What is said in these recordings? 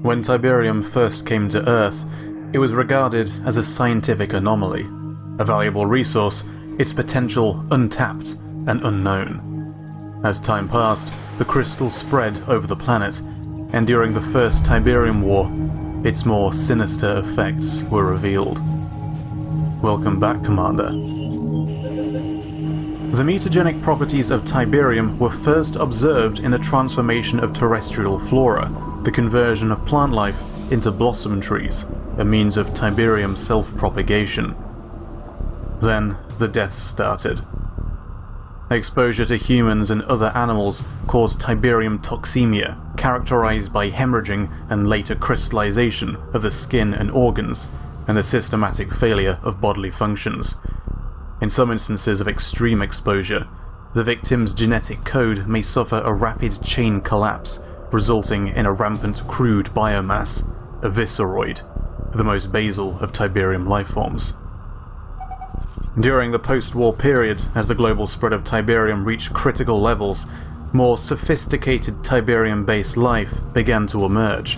When Tiberium first came to Earth, it was regarded as a scientific anomaly, a valuable resource, its potential untapped and unknown. As time passed, the crystal spread over the planet, and during the First Tiberium War, its more sinister effects were revealed. Welcome back, Commander. The mutagenic properties of Tiberium were first observed in the transformation of terrestrial flora, the conversion of plant life into blossom trees, a means of Tiberium self-propagation. Then the deaths started. Exposure to humans and other animals caused Tiberium toxemia, characterized by hemorrhaging and later crystallization of the skin and organs, and the systematic failure of bodily functions. In some instances of extreme exposure, the victim's genetic code may suffer a rapid chain collapse, resulting in a rampant crude biomass, a visceroid, the most basal of Tiberium lifeforms. During the post-war period, as the global spread of Tiberium reached critical levels, more sophisticated Tiberium-based life began to emerge.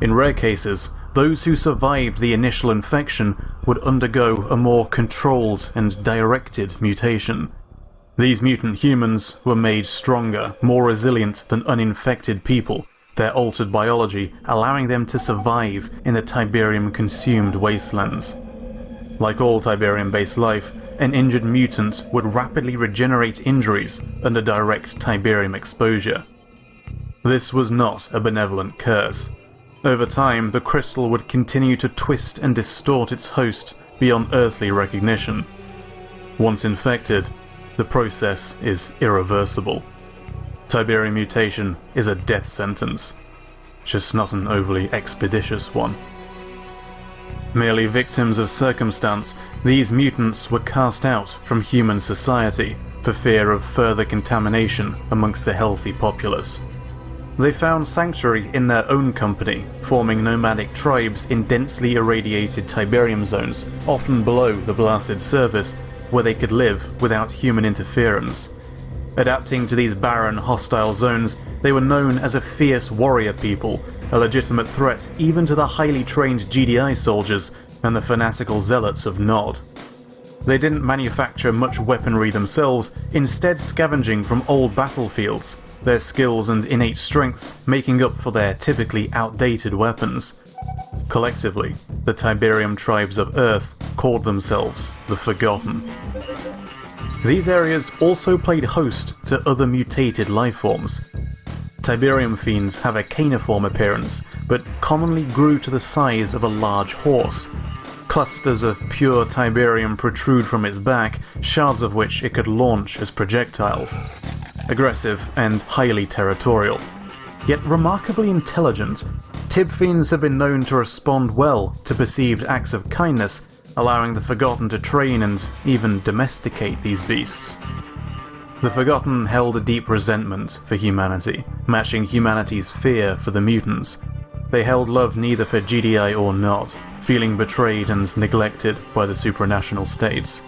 In rare cases, those who survived the initial infection would undergo a more controlled and directed mutation. These mutant humans were made stronger, more resilient than uninfected people, their altered biology allowing them to survive in the Tiberium-consumed wastelands. Like all Tiberium-based life, an injured mutant would rapidly regenerate injuries under direct Tiberium exposure. This was not a benevolent curse. Over time, the crystal would continue to twist and distort its host beyond earthly recognition. Once infected, the process is irreversible. Tiberium mutation is a death sentence, just not an overly expeditious one. Merely victims of circumstance, these mutants were cast out from human society for fear of further contamination amongst the healthy populace. They found sanctuary in their own company, forming nomadic tribes in densely irradiated Tiberium zones, often below the blasted surface, where they could live without human interference. Adapting to these barren, hostile zones, they were known as a fierce warrior people, a legitimate threat even to the highly trained GDI soldiers and the fanatical zealots of Nod. They didn't manufacture much weaponry themselves, instead scavenging from old battlefields, their skills and innate strengths making up for their typically outdated weapons. Collectively, the Tiberium tribes of Earth called themselves the Forgotten. These areas also played host to other mutated lifeforms. Tiberium fiends have a caniform appearance, but commonly grew to the size of a large horse. Clusters of pure Tiberium protrude from its back, shards of which it could launch as projectiles. Aggressive and highly territorial. Yet remarkably intelligent, Tib fiends have been known to respond well to perceived acts of kindness, allowing the Forgotten to train and even domesticate these beasts. The Forgotten held a deep resentment for humanity, matching humanity's fear for the mutants. They held love neither for GDI or Nod, feeling betrayed and neglected by the supranational states.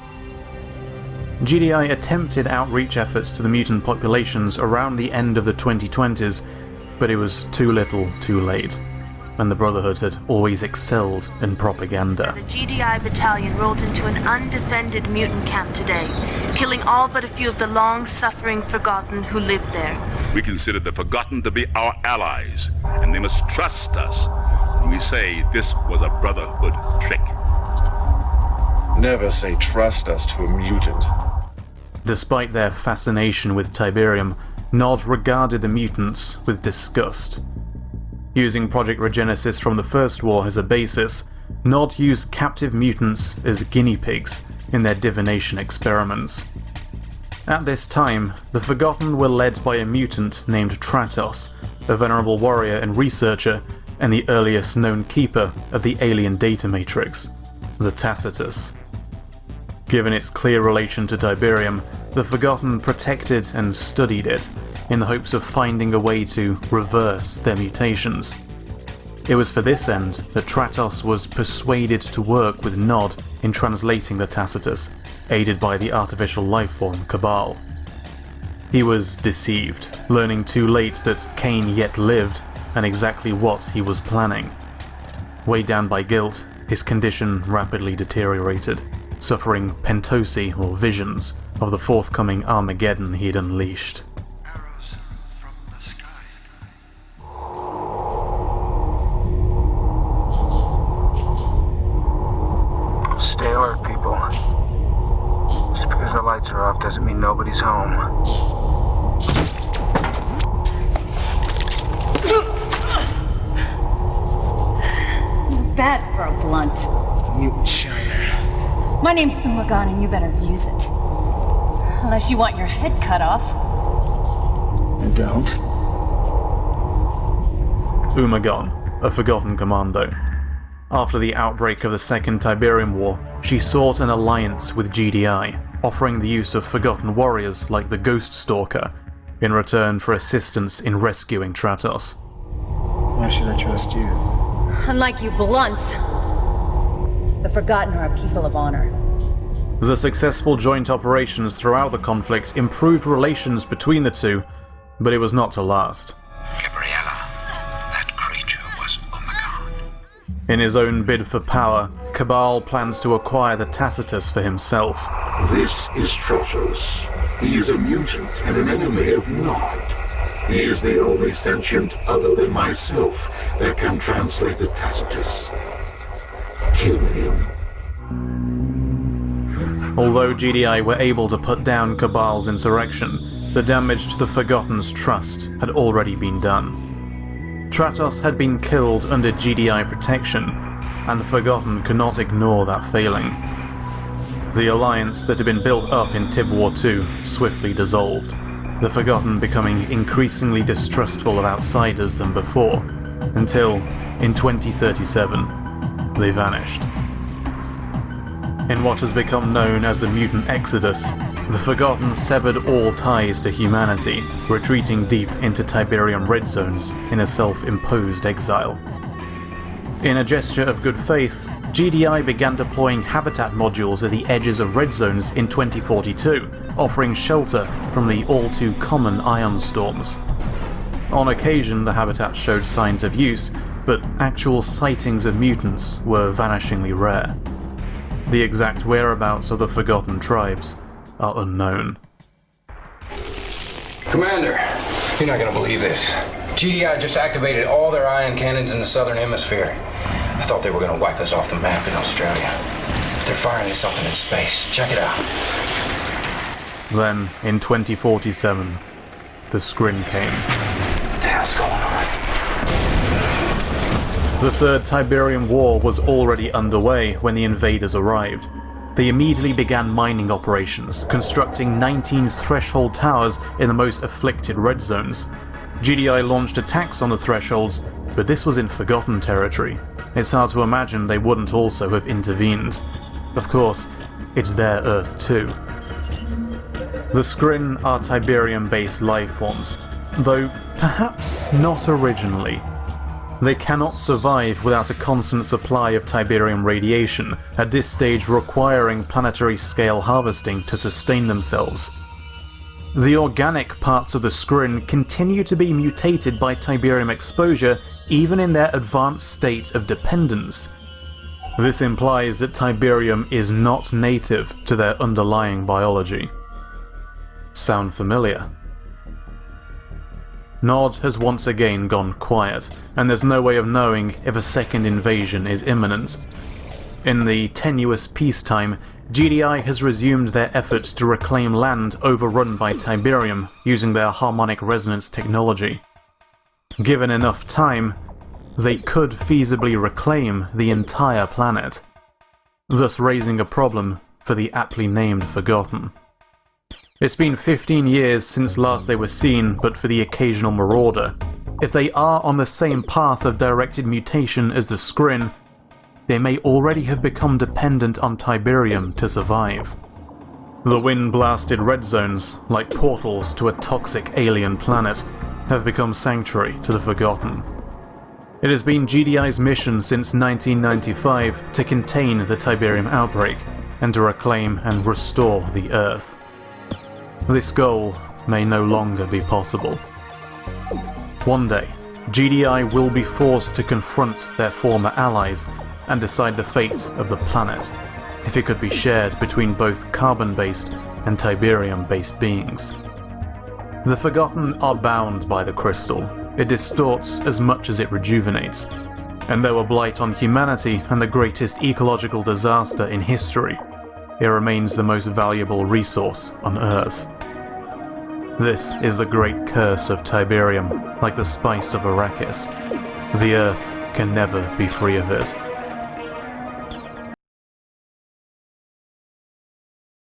GDI attempted outreach efforts to the mutant populations around the end of the 2020s, but it was too little too late, and the Brotherhood had always excelled in propaganda. The GDI battalion rolled into an undefended mutant camp today, killing all but a few of the long-suffering Forgotten who lived there. We consider the Forgotten to be our allies, and they must trust us when we say this was a Brotherhood trick. Never say trust us to a mutant. Despite their fascination with Tiberium, Nod regarded the mutants with disgust. Using Project Regenesis from the First War as a basis, Nod used captive mutants as guinea pigs in their divination experiments. At this time, the Forgotten were led by a mutant named Tratos, a venerable warrior and researcher, and the earliest known keeper of the alien data matrix, the Tacitus. Given its clear relation to Tiberium, the Forgotten protected and studied it, in the hopes of finding a way to reverse their mutations. It was for this end that Tratos was persuaded to work with Nod in translating the Tacitus, aided by the artificial lifeform Cabal. He was deceived, learning too late that Cain yet lived, and exactly what he was planning. Weighed down by guilt, his condition rapidly deteriorated, suffering pentosi or visions of the forthcoming Armageddon he'd unleashed. Arrows from the sky. Stay alert, people. Just because the lights are off doesn't mean nobody's home. Bad for a blunt. Mutant shiner. My name's Umagon and you better use it. Unless you want your head cut off. And don't. Umagon, a forgotten commando. After the outbreak of the Second Tiberium War, she sought an alliance with GDI, offering the use of forgotten warriors like the Ghost Stalker, in return for assistance in rescuing Tratos. Why should I trust you? Unlike you blunts, the Forgotten are a people of honor. The successful joint operations throughout the conflict improved relations between the two, but it was not to last. Gabriella, that creature was Umagon. In his own bid for power, Cabal plans to acquire the Tacitus for himself. This is Tratos. He is a mutant and an enemy of Nod. He is the only sentient other than myself that can translate the Tacitus. Kill him. Although GDI were able to put down Cabal's insurrection, the damage to the Forgotten's trust had already been done. Tratos had been killed under GDI protection, and the Forgotten could not ignore that failing. The alliance that had been built up in Tib War II swiftly dissolved, the Forgotten becoming increasingly distrustful of outsiders than before, until, in 2037, they vanished. In what has become known as the Mutant Exodus, the Forgotten severed all ties to humanity, retreating deep into Tiberium red zones in a self-imposed exile. In a gesture of good faith, GDI began deploying habitat modules at the edges of red zones in 2042, offering shelter from the all-too-common ion storms. On occasion, the habitat showed signs of use, but actual sightings of mutants were vanishingly rare. The exact whereabouts of the Forgotten tribes are unknown. Commander, you're not gonna believe this. GDI just activated all their ion cannons in the southern hemisphere. I thought they were gonna wipe us off the map in Australia. But they're firing at something in space. Check it out. Then, in 2047, the Skrin came. What the hell's going on? The Third Tiberium War was already underway when the invaders arrived. They immediately began mining operations, constructing 19 threshold towers in the most afflicted red zones. GDI launched attacks on the thresholds, but this was in Forgotten territory. It's hard to imagine they wouldn't also have intervened. Of course, it's their Earth too. The Skrin are Tiberium-based lifeforms, though perhaps not originally. They cannot survive without a constant supply of Tiberium radiation, at this stage requiring planetary-scale harvesting to sustain themselves. The organic parts of the Skrin continue to be mutated by Tiberium exposure even in their advanced state of dependence. This implies that Tiberium is not native to their underlying biology. Sound familiar? Nod has once again gone quiet, and there's no way of knowing if a second invasion is imminent. In the tenuous peacetime, GDI has resumed their efforts to reclaim land overrun by Tiberium using their harmonic resonance technology. Given enough time, they could feasibly reclaim the entire planet, thus raising a problem for the aptly named Forgotten. It's been 15 years since last they were seen, but for the occasional marauder. If they are on the same path of directed mutation as the Skrin, they may already have become dependent on Tiberium to survive. The wind-blasted red zones, like portals to a toxic alien planet, have become sanctuary to the Forgotten. It has been GDI's mission since 1995 to contain the Tiberium outbreak and to reclaim and restore the Earth. This goal may no longer be possible. One day, GDI will be forced to confront their former allies and decide the fate of the planet, if it could be shared between both carbon-based and Tiberium-based beings. The Forgotten are bound by the crystal. It distorts as much as it rejuvenates, and though a blight on humanity and the greatest ecological disaster in history, it remains the most valuable resource on Earth. This is the great curse of Tiberium, like the spice of Arrakis. The Earth can never be free of it.